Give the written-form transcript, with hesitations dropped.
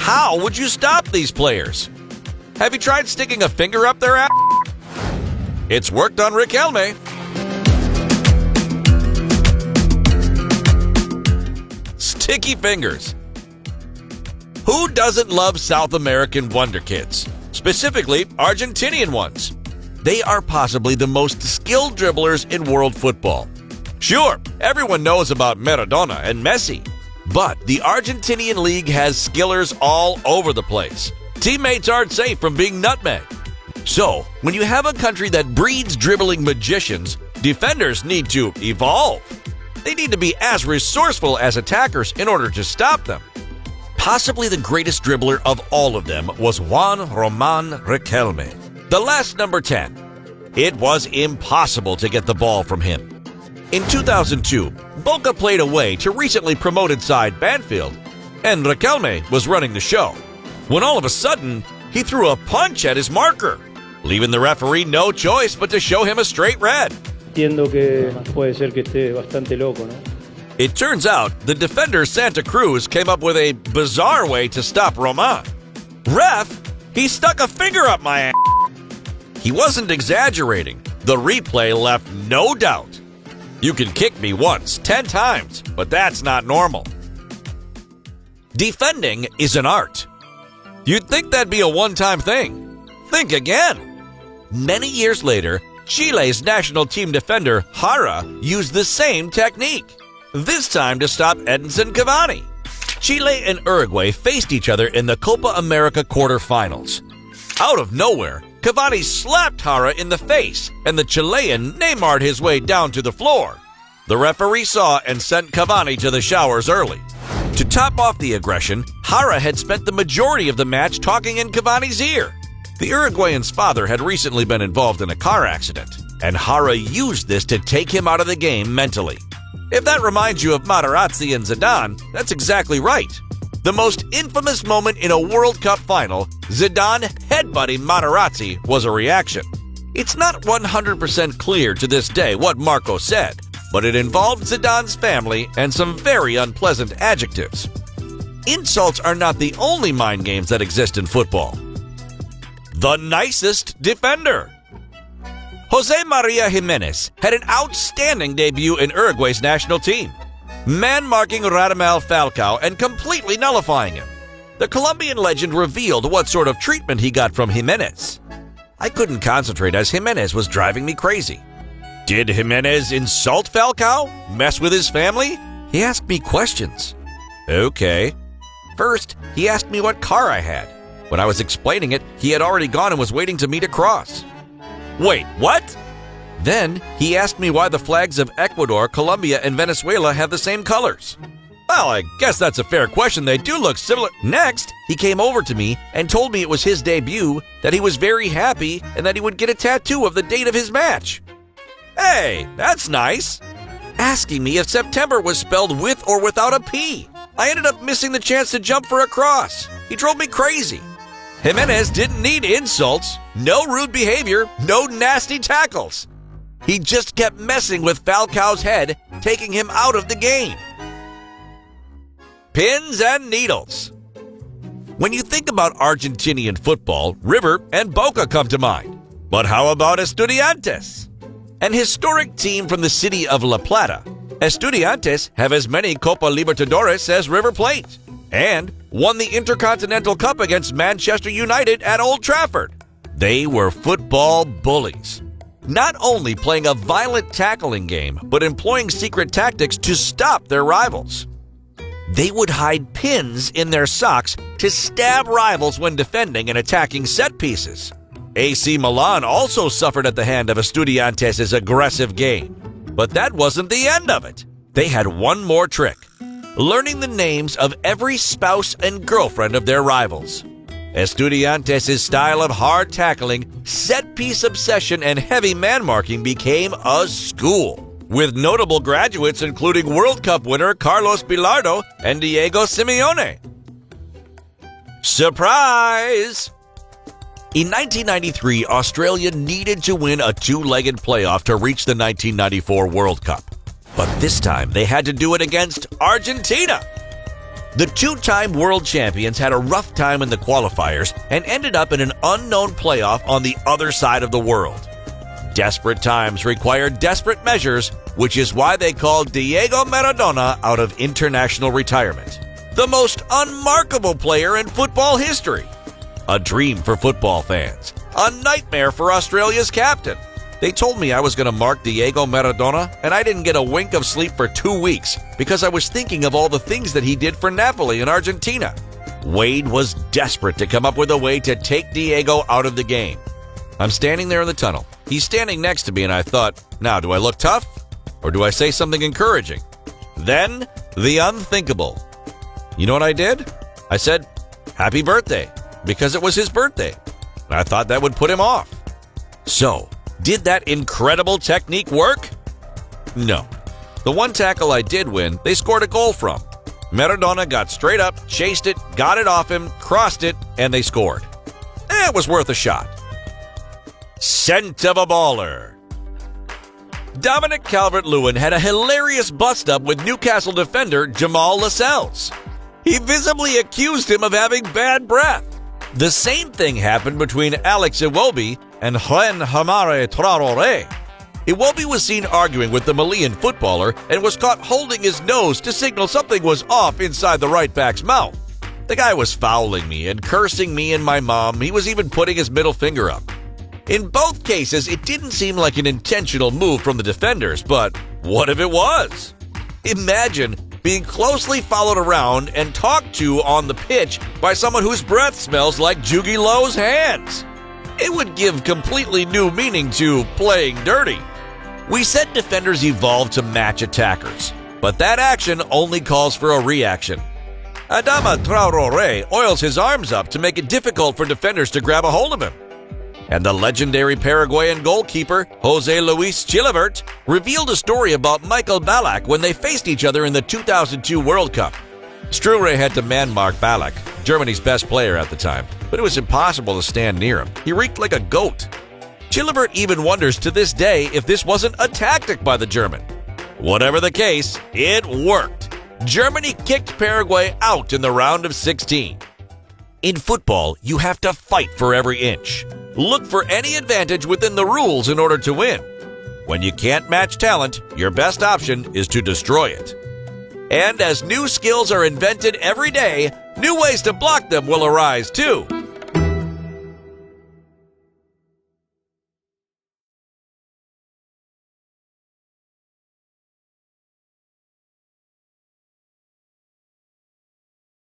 How would you stop these players? Have you tried sticking a finger up their ass? It's worked on Riquelme. Sticky fingers. Who doesn't love South American wonder kids? Specifically, Argentinian ones. They are possibly the most skilled dribblers in world football. Sure, everyone knows about Maradona and Messi, but the Argentinian league has skillers all over the place. Teammates aren't safe from being nutmegged. So, when you have a country that breeds dribbling magicians, defenders need to evolve. They need to be as resourceful as attackers in order to stop them. Possibly the greatest dribbler of all of them was Juan Román Riquelme, the last number 10. It was impossible to get the ball from him. In 2002, Boca played away to recently promoted side Banfield, and Riquelme was running the show, when all of a sudden, he threw a punch at his marker, leaving the referee no choice but to show him a straight red. Entiendo que puede ser que esté bastante loco, ¿no? It turns out the defender Santa Cruz came up with a bizarre way to stop Roman. Ref, he stuck a finger up my ass. He wasn't exaggerating. The replay left no doubt. You can kick me once, 10 times, but that's not normal. Defending is an art. You'd think that'd be a one-time thing. Think again. Many years later, Chile's national team defender, Jara, used the same technique, this time to stop Edinson Cavani. Chile and Uruguay faced each other in the Copa America quarterfinals. Out of nowhere, Cavani slapped Jara in the face, and the Chilean Neymar'd his way down to the floor. The referee saw and sent Cavani to the showers early. To top off the aggression, Jara had spent the majority of the match talking in Cavani's ear. The Uruguayan's father had recently been involved in a car accident, and Jara used this to take him out of the game mentally. If that reminds you of Materazzi and Zidane, that's exactly right. The most infamous moment in a World Cup final, Zidane headbutting Materazzi, was a reaction. It's not 100% clear to this day what Marco said, but it involved Zidane's family and some very unpleasant adjectives. Insults are not the only mind games that exist in football. The nicest defender. Jose Maria Jimenez had an outstanding debut in Uruguay's national team, man-marking Radamel Falcao and completely nullifying him. The Colombian legend revealed what sort of treatment he got from Jimenez. I couldn't concentrate as Jimenez was driving me crazy. Did Jimenez insult Falcao? Mess with his family? He asked me questions. Okay. First, he asked me what car I had. When I was explaining it, he had already gone and was waiting to meet across. Wait, what? Then, he asked me why the flags of Ecuador, Colombia, and Venezuela have the same colors. Well, I guess that's a fair question. They do look similar. Next, he came over to me and told me it was his debut, that he was very happy, and that he would get a tattoo of the date of his match. Hey, that's nice. Asking me if September was spelled with or without a P. I ended up missing the chance to jump for a cross. He drove me crazy. Jimenez didn't need insults, no rude behavior, no nasty tackles. He just kept messing with Falcao's head, taking him out of the game. Pins and needles. When you think about Argentinian football, River and Boca come to mind. But how about Estudiantes? An historic team from the city of La Plata. Estudiantes have as many Copa Libertadores as River Plate, and won the Intercontinental Cup against Manchester United at Old Trafford. They were football bullies, not only playing a violent tackling game, but employing secret tactics to stop their rivals. They would hide pins in their socks to stab rivals when defending and attacking set pieces. AC Milan also suffered at the hand of Estudiantes' aggressive game. But that wasn't the end of it. They had one more trick: learning the names of every spouse and girlfriend of their rivals. Estudiantes' style of hard tackling, set-piece obsession, and heavy man-marking became a school, with notable graduates including World Cup winner Carlos Bilardo and Diego Simeone. Surprise! In 1993, Australia needed to win a two-legged playoff to reach the 1994 World Cup. But this time, they had to do it against Argentina. The two-time world champions had a rough time in the qualifiers and ended up in an unknown playoff on the other side of the world. Desperate times required desperate measures, which is why they called Diego Maradona out of international retirement. The most unmarkable player in football history. A dream for football fans. A nightmare for Australia's captain. They told me I was going to mark Diego Maradona, and I didn't get a wink of sleep for 2 weeks because I was thinking of all the things that he did for Napoli in Argentina. Wade was desperate to come up with a way to take Diego out of the game. I'm standing there in the tunnel. He's standing next to me, and I thought, now, do I look tough? Or do I say something encouraging? Then, the unthinkable. You know what I did? I said, happy birthday, because it was his birthday. I thought that would put him off. So, did that incredible technique work? No. The one tackle I did win, they scored a goal from. Maradona got straight up, chased it, got it off him, crossed it, and they scored. It was worth a shot. Scent of a baller. Dominic Calvert-Lewin had a hilarious bust-up with Newcastle defender Jamal Lascelles. He visibly accused him of having bad breath. The same thing happened between Alex Iwobi and Ren Hamare Traoré. Iwobi was seen arguing with the Malian footballer and was caught holding his nose to signal something was off inside the right back's mouth. The guy was fouling me and cursing me and my mom. He was even putting his middle finger up. In both cases, it didn't seem like an intentional move from the defenders, but what if it was? Imagine being closely followed around and talked to on the pitch by someone whose breath smells like Jugi Löw's hands. It would give completely new meaning to playing dirty. We said defenders evolve to match attackers, but that action only calls for a reaction. Adama Traoré oils his arms up to make it difficult for defenders to grab a hold of him. And the legendary Paraguayan goalkeeper, José Luis Chilavert, revealed a story about Michael Ballack when they faced each other in the 2002 World Cup. Strure had to man-mark Ballack, Germany's best player at the time, but it was impossible to stand near him. He reeked like a goat. Chilavert even wonders to this day if this wasn't a tactic by the German. Whatever the case, it worked. Germany kicked Paraguay out in the round of 16. In football, you have to fight for every inch. Look for any advantage within the rules in order to win. When you can't match talent, your best option is to destroy it. And as new skills are invented every day, new ways to block them will arise too.